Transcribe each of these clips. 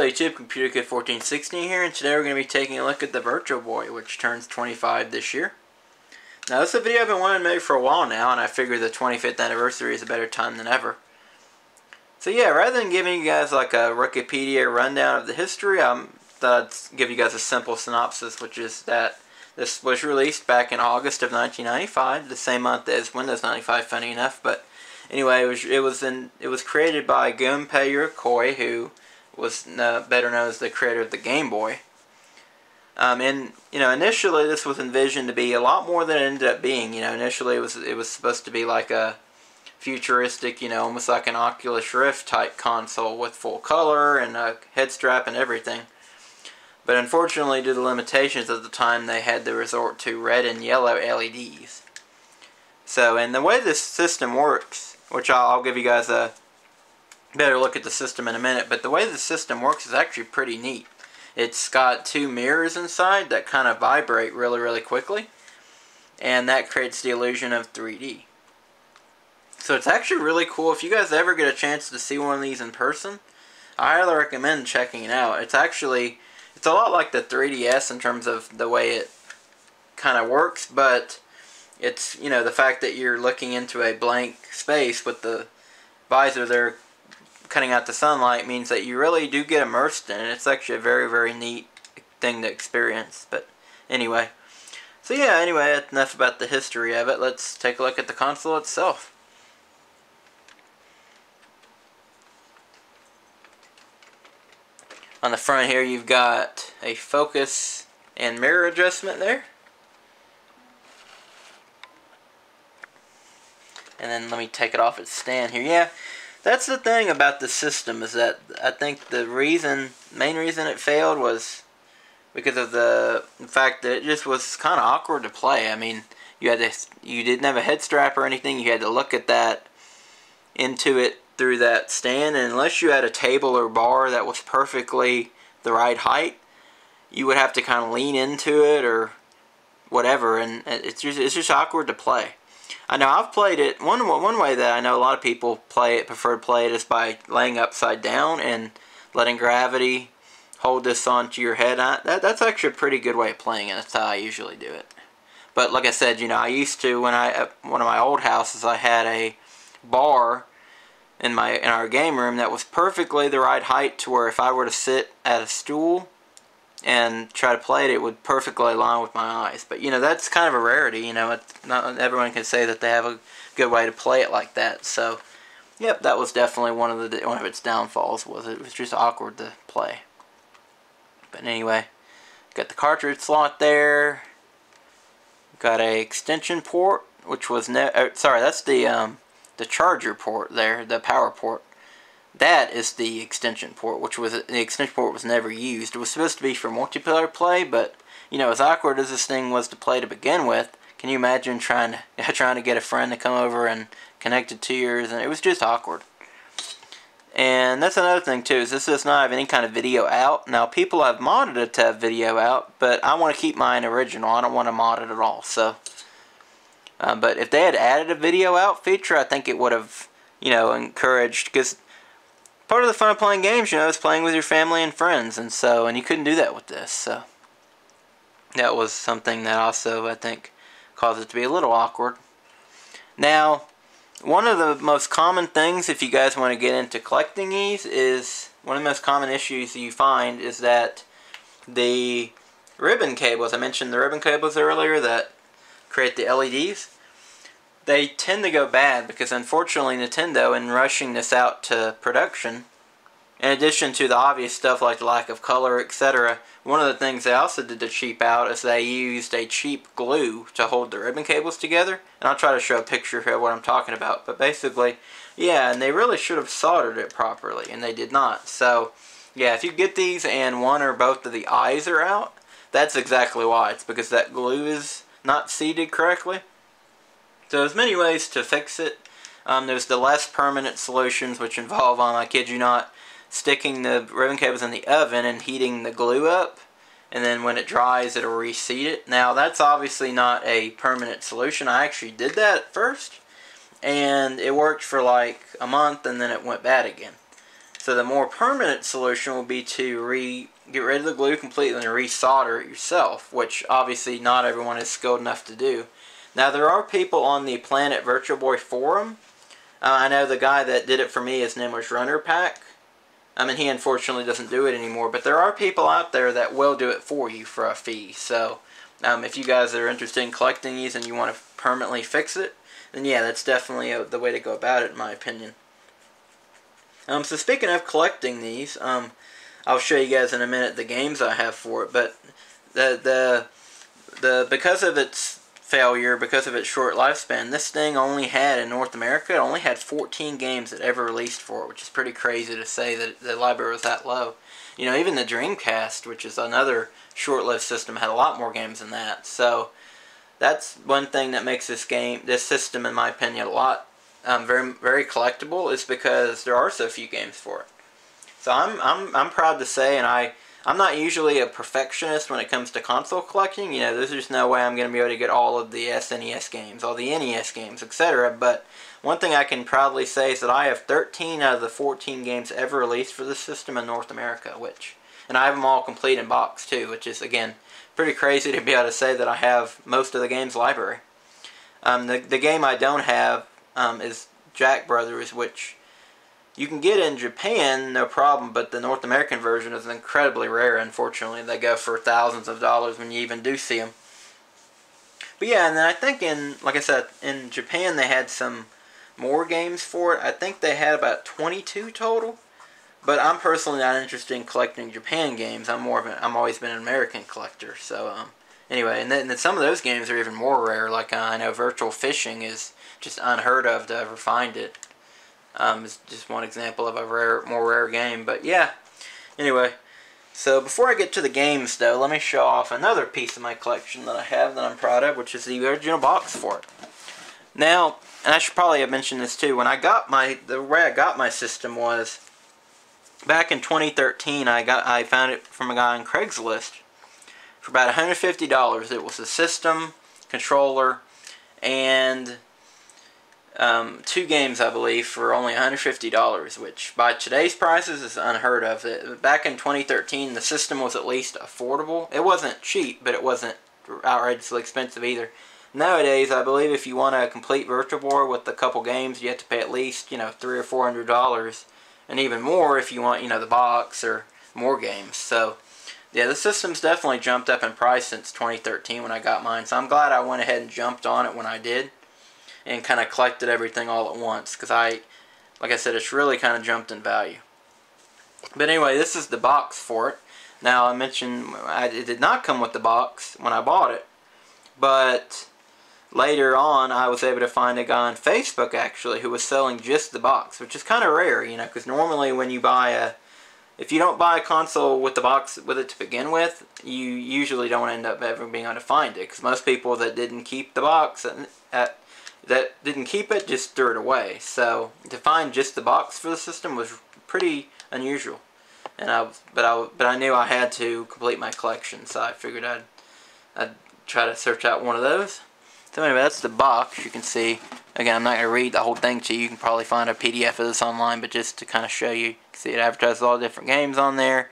YouTube, Computer Kid 1416 here, and today we're going to be taking a look at the Virtual Boy, which turns 25 this year. Now this is a video I've been wanting to make for a while now, and I figure the 25th anniversary is a better time than ever. So yeah, rather than giving you guys like a Wikipedia rundown of the history, I thought I'd give you guys a simple synopsis, which is that this was released back in August of 1995, the same month as Windows 95, funny enough. But anyway, it was created by Gunpei Yokoi, who was better known as the creator of the Game Boy. And initially this was envisioned to be a lot more than it ended up being. Initially it was supposed to be like a futuristic, almost like an Oculus Rift type console with full color and a head strap and everything. But unfortunately, due to limitations at the time, they had to resort to red and yellow LEDs. So, and the way this system works, which I'll give you guys a better look at the system in a minute, but the way the system works is actually pretty neat. It's got two mirrors inside that kind of vibrate really, really quickly, and that creates the illusion of 3D. So it's actually really cool. If you guys ever get a chance to see one of these in person, I highly recommend checking it out. It's a lot like the 3DS in terms of the way it kind of works, but it's, the fact that you're looking into a blank space with the visor there cutting out the sunlight means that you really do get immersed in it. It's actually a very, very neat thing to experience. But anyway, so yeah, anyway, enough about the history of it. Let's take a look at the console itself. On the front here, you've got a focus and mirror adjustment there. And then let me take it off its stand here. Yeah, that's the thing about the system, is that I think the main reason it failed was because of the fact that it just was kind of awkward to play. I mean, you didn't have a head strap or anything. You had to look at that into it through that stand, and unless you had a table or bar that was perfectly the right height, you would have to kind of lean into it or whatever, and it's just awkward to play. I know I've played it one way that I know a lot of people prefer to play it is by laying upside down and letting gravity hold this onto your head. That's actually a pretty good way of playing it. That's how I usually do it. But like I said, I used to, at one of my old houses, I had a bar in our game room that was perfectly the right height to where if I were to sit at a stool and try to play it, it would perfectly align with my eyes. But that's kind of a rarity. Not everyone can say that they have a good way to play it like that. So, yep, that was definitely one of its downfalls. It was just awkward to play. But anyway, got the cartridge slot there. Got a extension port, which was that's the charger port there, the power port. That is the extension port, the extension port was never used. It was supposed to be for multiplayer play, but as awkward as this thing was to play to begin with, can you imagine trying to get a friend to come over and connect it to yours? And it was just awkward. And that's another thing too, is this does not have any kind of video out. Now people have modded it to have video out, but I want to keep mine original. I don't want to mod it at all. So, but if they had added a video out feature, I think it would have, encouraged, because part of the fun of playing games, is playing with your family and friends, and you couldn't do that with this, so that was something that also, I think, caused it to be a little awkward. Now, one of the most common things, if you guys want to get into collecting these, is one of the most common issues you find is that the ribbon cables, I mentioned the ribbon cables earlier that create the LEDs, they tend to go bad because unfortunately Nintendo, in rushing this out to production, in addition to the obvious stuff like the lack of color, etc., one of the things they also did to cheap out is they used a cheap glue to hold the ribbon cables together. And I'll try to show a picture here of what I'm talking about. But basically, yeah, and they really should have soldered it properly, and they did not. So, yeah, if you get these and one or both of the eyes are out, that's exactly why. It's because that glue is not seated correctly. So there's many ways to fix it. There's the less permanent solutions, which involve, I kid you not, sticking the ribbon cables in the oven and heating the glue up, and then when it dries it'll reseat it. Now that's obviously not a permanent solution. I actually did that at first, and it worked for like a month, and then it went bad again. So So the more permanent solution will be to get rid of the glue completely and resolder it yourself, which obviously not everyone is skilled enough to do. Now there are people on the Planet Virtual Boy forum. I know the guy that did it for me, his name was Runner Pack. And he unfortunately doesn't do it anymore, but there are people out there that will do it for you for a fee. So if you guys are interested in collecting these and you want to permanently fix it, then yeah, that's definitely the way to go about it in my opinion. So speaking of collecting these, I'll show you guys in a minute the games I have for it, but because of its failure, because of its short lifespan, this thing only had, in North America, it only had 14 games that ever released for it, which is pretty crazy to say that the library was that low. You know, even the Dreamcast, which is another short-lived system, had a lot more games than that. So that's one thing that makes this system, in my opinion, a lot very, very collectible, is because there are so few games for it. So I'm proud to say, and I'm not usually a perfectionist when it comes to console collecting. You know, there's just no way I'm going to be able to get all of the SNES games, all the NES games, etc. But one thing I can proudly say is that I have 13 out of the 14 games ever released for this system in North America, and I have them all complete in box too, which is, again, pretty crazy to be able to say that I have most of the games library. The game I don't have is Jack Brothers, which you can get in Japan, no problem, but the North American version is incredibly rare, unfortunately. They go for thousands of dollars when you even do see them. But yeah, and then I think like I said, in Japan they had some more games for it. I think they had about 22 total. But I'm personally not interested in collecting Japan games. I'm always been an American collector. So anyway, and then some of those games are even more rare. Like I know Virtual Fishing is just unheard of to ever find it. It's just one example of a more rare game. But yeah, anyway, so before I get to the games though, let me show off another piece of my collection that I have that I'm proud of, which is the original box for it. Now, and I should probably have mentioned this too, when I got the way I got my system was back in 2013. I found it from a guy on Craigslist for about $150. It was a system, controller, and 2 games, I believe, for only $150, which by today's prices is unheard of. Back in 2013, the system was at least affordable. It wasn't cheap, but it wasn't outrageously expensive either. Nowadays, I believe if you want a complete Virtual Boy with a couple games, you have to pay at least, $300 or $400, and even more if you want, the box or more games. So yeah, the system's definitely jumped up in price since 2013 when I got mine. So I'm glad I went ahead and jumped on it when I did, and kind of collected everything all at once, because like I said, it's really kind of jumped in value. But anyway, this is the box for it. Now, I mentioned it did not come with the box when I bought it, but later on I was able to find a guy on Facebook actually who was selling just the box, which is kind of rare, because normally when you buy if you don't buy a console with the box with it to begin with, you usually don't end up ever being able to find it, because most people that didn't keep the box that didn't keep it just threw it away. So to find just the box for the system was pretty unusual, and but I knew I had to complete my collection, so I figured I'd try to search out one of those. So anyway, that's the box. You can see, again, I'm not going to read the whole thing to you. You can probably find a PDF of this online, but just to kind of show you, see it advertises all the different games on there.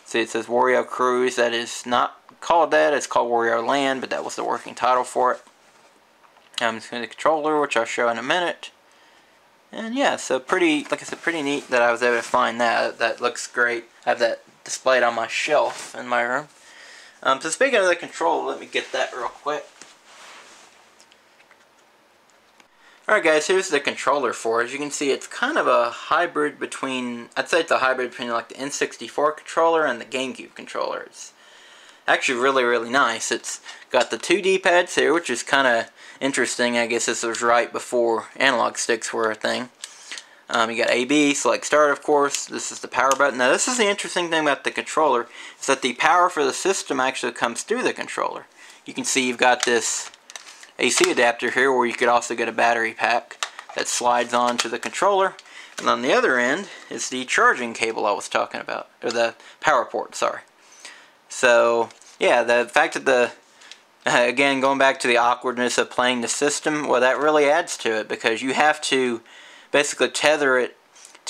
See, it says Wario Cruise. That is not called that. It's called Wario Land, but that was the working title for it. I'm just going to the controller, which I'll show in a minute. And yeah, so like I said, pretty neat that I was able to find that. That looks great. I have that displayed on my shelf in my room. So speaking of the controller, let me get that real quick. Alright guys, here's the controller for it. As you can see, it's kind of a hybrid between, I'd say it's a hybrid between like the N64 controller and the GameCube controller. It's actually really, really nice. It's got the 2 D-pads here, which is kind of interesting. I guess this was right before analog sticks were a thing. You got A-B, select start, of course. This is the power button. Now, this is the interesting thing about the controller, is that the power for the system actually comes through the controller. You can see you've got this AC adapter here, where you could also get a battery pack that slides onto the controller. And on the other end is the charging cable I was talking about, or the power port, sorry. So, yeah, the fact that again, going back to the awkwardness of playing the system, well, that really adds to it, because you have to basically tether it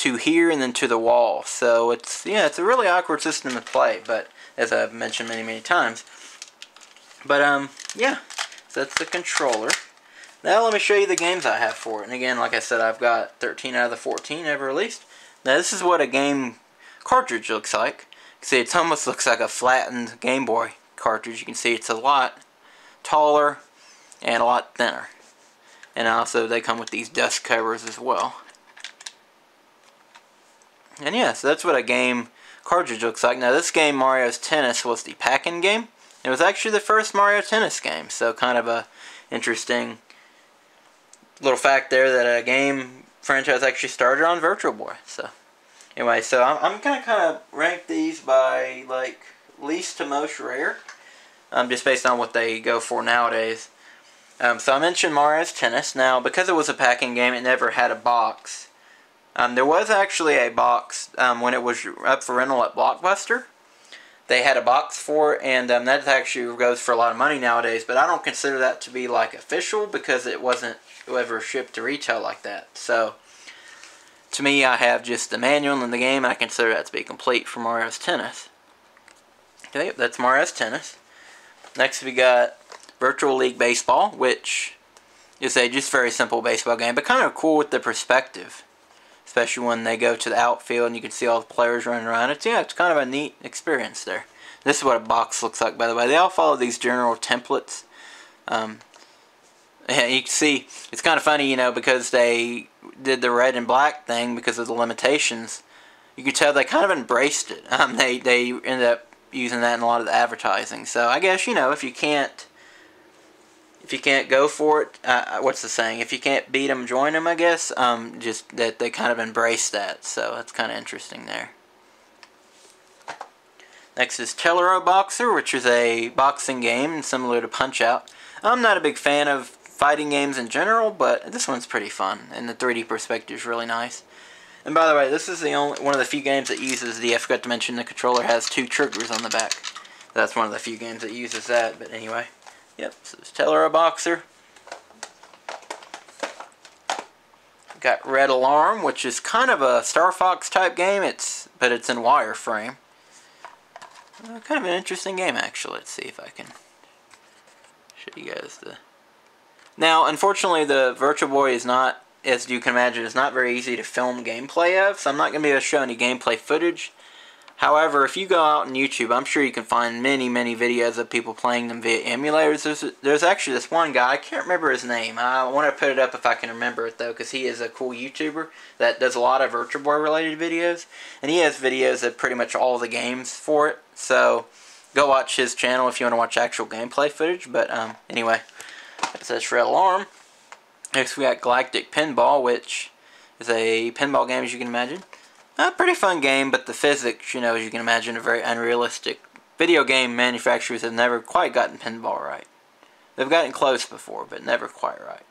to here and then to the wall. So it's a really awkward system to play, but as I've mentioned many times. But yeah, so that's the controller. Now let me show you the games I have for it. And again, like I said, I've got 13 out of the 14 ever released. Now this is what a game cartridge looks like. You can see it almost looks like a flattened Game Boy cartridge. You can see it's a lot taller and a lot thinner. And also they come with these dust covers as well. And yeah, so that's what a game cartridge looks like. Now this game, Mario's Tennis, was the pack-in game. It was actually the first Mario Tennis game, so kind of a interesting little fact there that a game franchise actually started on Virtual Boy. So anyway, so I'm gonna kind of rank these by like least to most rare, just based on what they go for nowadays. So I mentioned Mario's Tennis. Now, because it was a pack-in game, it never had a box. There was actually a box when it was up for rental at Blockbuster. They had a box for it, and that actually goes for a lot of money nowadays, but I don't consider that to be like official because it wasn't ever shipped to retail like that. So to me, I have just the manual and the game, and I consider that to be complete for Mario's Tennis. Okay, that's Mario's Tennis. Next we got Virtual League Baseball, which is a just very simple baseball game, but kind of cool with the perspective. Especially when they go to the outfield and you can see all the players running around. It's kind of a neat experience there. This is what a box looks like, by the way. They all follow these general templates. Yeah, you can see, it's kind of funny, you know, because they did the red and black thing because of the limitations. You can tell they kind of embraced it. They ended up using that in a lot of the advertising. So I guess, you know, if you can't go for it, what's the saying? If you can't beat them, join them, I guess. Just that they kind of embrace that. So that's kind of interesting there. Next is Tellero Boxer, which is a boxing game similar to Punch-Out. I'm not a big fan of fighting games in general, but this one's pretty fun, and the 3D perspective is really nice. And by the way, this is one of the few games that uses I forgot to mention the controller has 2 triggers on the back. That's one of the few games that uses that, but anyway. Yep, so it's Tellero Boxer. Got Red Alarm, which is kind of a Star Fox type game, but it's in wireframe. Kind of an interesting game, actually. Let's see if I can show you guys the... Now, unfortunately, the Virtual Boy is not, as you can imagine, it's not very easy to film gameplay of, so I'm not going to be able to show any gameplay footage. However, if you go out on YouTube, I'm sure you can find many videos of people playing them via emulators. There's actually this one guy, I can't remember his name. I want to put it up if I can remember it, though, because he is a cool YouTuber that does a lot of Virtual Boy related videos. And he has videos of pretty much all the games for it. So, go watch his channel if you want to watch actual gameplay footage. But, anyway, that's Red Alarm. Next we got Galactic Pinball, which is a pinball game, as you can imagine. A pretty fun game, but the physics, you know, as you can imagine, are very unrealistic. Video game manufacturers have never quite gotten pinball right. They've gotten close before, but never quite right.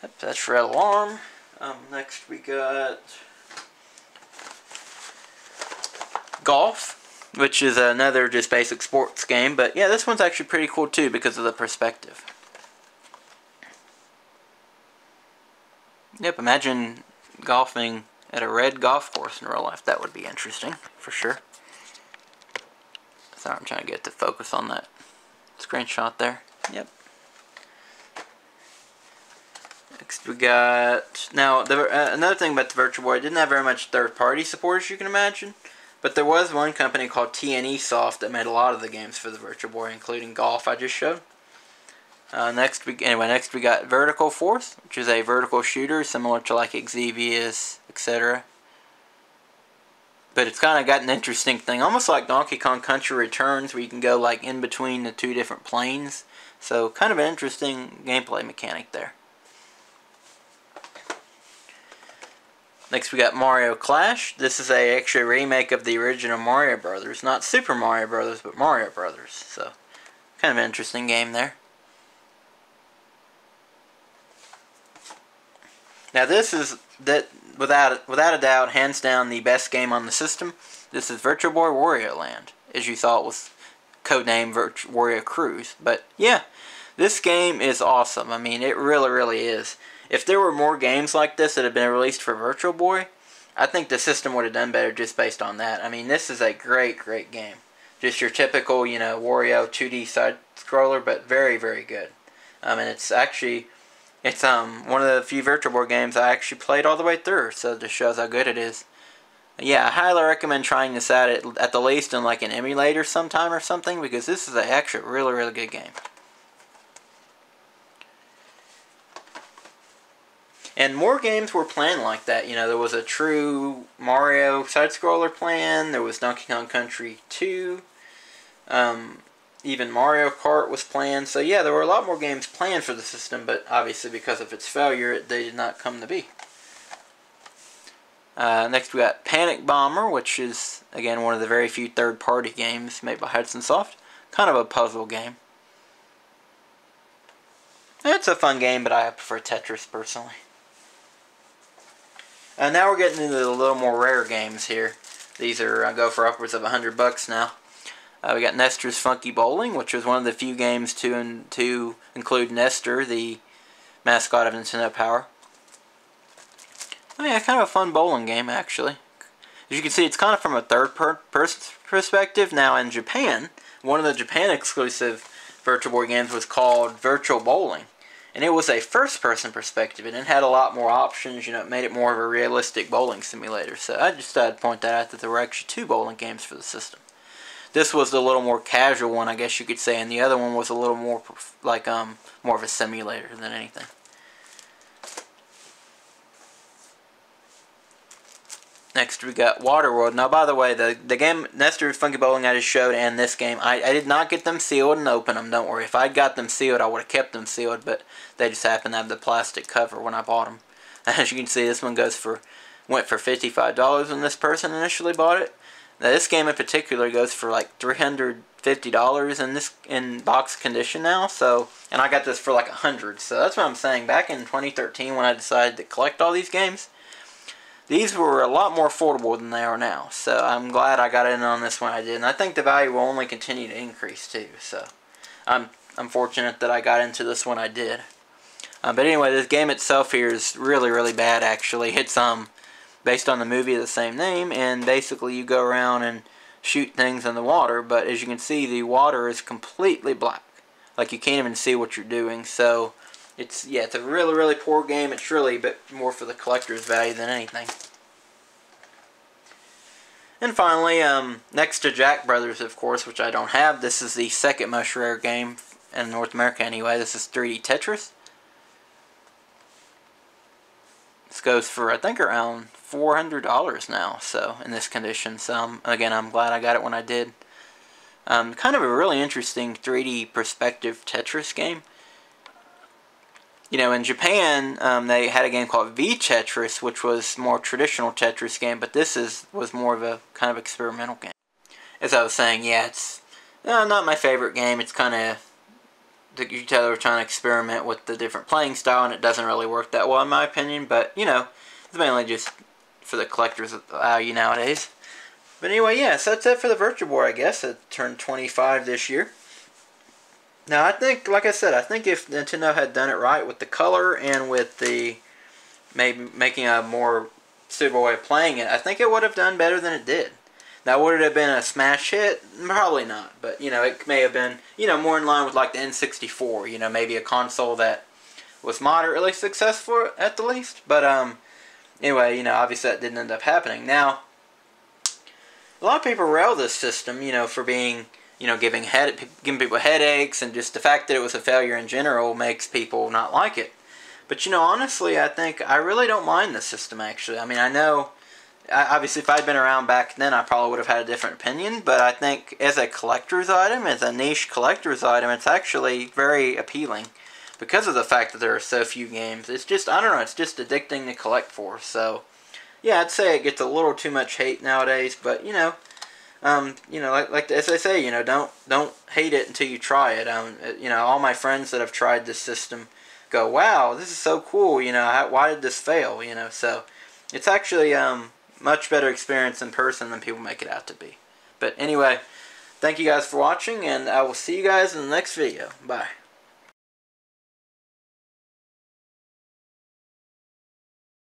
Yep, that's Red Alarm. Next we got Golf, which is another just basic sports game. But yeah, this one's actually pretty cool too because of the perspective. Yep, imagine golfing at a red golf course in real life. That would be interesting, for sure. Sorry, I'm trying to get to focus on that screenshot there. Yep. Next we got... Now, another thing about the Virtual Boy, it didn't have very much third-party support, as you can imagine. But there was one company called TNE Soft that made a lot of the games for the Virtual Boy, including Golf I just showed. Next we got Vertical Force, which is a vertical shooter similar to like Xevious, etc. But it's kind of got an interesting thing, almost like Donkey Kong Country Returns, where you can go like in between the 2 different planes. So kind of an interesting gameplay mechanic there. Next we got Mario Clash. This is actually a remake of the original Mario Brothers, not Super Mario Brothers, but Mario Brothers. So kind of an interesting game there. Now this is, without a doubt, hands down the best game on the system. This is Virtual Boy Wario Land, as you thought was codenamed Wario Cruise. But yeah, this game is awesome. I mean, it really is. if there were more games like this that had been released for Virtual Boy, I think the system would have done better just based on that. I mean, this is a great, great game. Just your typical, Wario 2D side scroller, but very, very good. And it's actually, it's one of the few Virtual Boy games I actually played all the way through, so it just shows how good it is. Yeah, I highly recommend trying this out at the least in like an emulator sometime or something, because this is actually a really, really good game. And more games were planned like that. There was a true Mario side-scroller plan. There was Donkey Kong Country 2. Even Mario Kart was planned. So yeah, there were a lot more games planned for the system, but obviously because of its failure, they did not come to be. Next we got Panic Bomber, which is, again, one of the very few third-party games made by Hudson Soft. Kind of a puzzle game. It's a fun game, but I prefer Tetris personally. Now we're getting into the little more rare games here. These are go for upwards of $100 now. We got Nestor's Funky Bowling, which was one of the few games to include Nestor, the mascot of Nintendo Power. Oh yeah, kind of a fun bowling game, actually. As you can see, it's kind of from a third-person perspective. Now, in Japan, one of the Japan-exclusive Virtual Boy games was called Virtual Bowling. And it was a first-person perspective, and it had a lot more options. It made it more of a realistic bowling simulator. So I just thought I'd point that out, that there were actually 2 bowling games for the system. This was the little more casual one, I guess you could say, and the other one was a little more like more of a simulator than anything. Next we got Waterworld. Now, by the way, the game Nestor's Funky Bowling I just showed and this game, I did not get them sealed and open them, don't worry. If I'd got them sealed, I would have kept them sealed, but they just happened to have the plastic cover when I bought them. As you can see, this one went for $55 when this person initially bought it. Now, this game in particular goes for like $350 in box condition now, and I got this for like $100. So that's what I'm saying. Back in 2013 when I decided to collect all these games, these were a lot more affordable than they are now, so I'm glad I got in on this one I did, and I think the value will only continue to increase too, so I'm fortunate that I got into this one I did. But anyway, this game itself here is really, really bad actually. It's based on the movie of the same name, and basically you go around and shoot things in the water, but as you can see, the water is completely black. Like, you can't even see what you're doing, so it's a really, really poor game. It's really but more for the collector's value than anything. And finally, next to Jack Brothers, of course, which I don't have, this is the second most rare game in North America anyway. This is 3D Tetris. This goes for, I think, around $400 now, so, in this condition. So, again, I'm glad I got it when I did. Kind of a really interesting 3D perspective Tetris game. In Japan, they had a game called V-Tetris, which was more traditional Tetris game, but this was more of a kind of experimental game. As I was saying, yeah, it's not my favorite game. It's kind of, you can tell they were trying to experiment with the different playing style, and it doesn't really work that well in my opinion, but, it's mainly just for the collector's value nowadays. But anyway, yeah, so that's it for the Virtual Boy, I guess. It turned 25 this year. Now, I think, like I said, I think if Nintendo had done it right with the color and with the maybe making a more suitable way of playing it, I think it would have done better than it did. Now, would it have been a smash hit? Probably not. But, it may have been, more in line with like the N64, maybe a console that was moderately successful at the least. But, anyway, obviously that didn't end up happening. Now, a lot of people rail this system, for being, giving people headaches, and just the fact that it was a failure in general makes people not like it. But, honestly, I think I really don't mind the system, actually. I mean, I know, obviously, if I'd been around back then, I probably would have had a different opinion, but I think as a collector's item, as a niche collector's item, it's actually very appealing because of the fact that there are so few games. It's just, I don't know, it's just addicting to collect for. So, yeah, I'd say it gets a little too much hate nowadays, but, like as I say, don't hate it until you try it. All my friends that have tried this system go, wow, this is so cool. Why did this fail? So it's actually much better experience in person than people make it out to be. But anyway, thank you guys for watching, and I will see you guys in the next video. Bye.